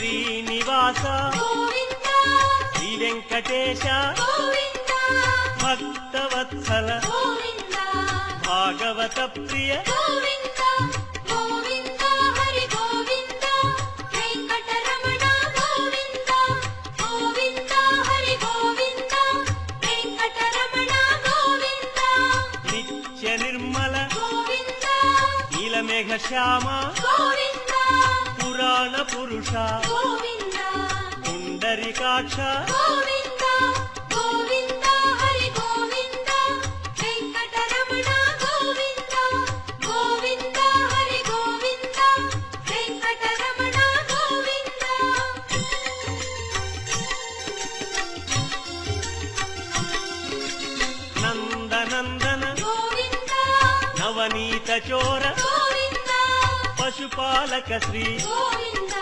శ్రీనివాస గోవింద శ్రీ వెంకటేశ గోవింద భక్తవత్సల గోవింద భాగవత ప్రియ గోవింద గోవింద హరి గోవింద వెంకటరమణ గోవింద గోవింద హరి గోవింద వెంకటరమణ గోవింద నిత్య నిర్మల గోవింద నీలమేఘ శ్యామ గోవింద పురాణ పురుష గోవింద పుండరీకాక్ష గోవింద గోవింద హరి గోవింద వెంకటరమణ గోవింద గోవింద హరి గోవింద వెంకటరమణ గోవింద నందనందన గోవింద నవనీత చోర గోవింద పశుపాలక శ్రీ గోవింద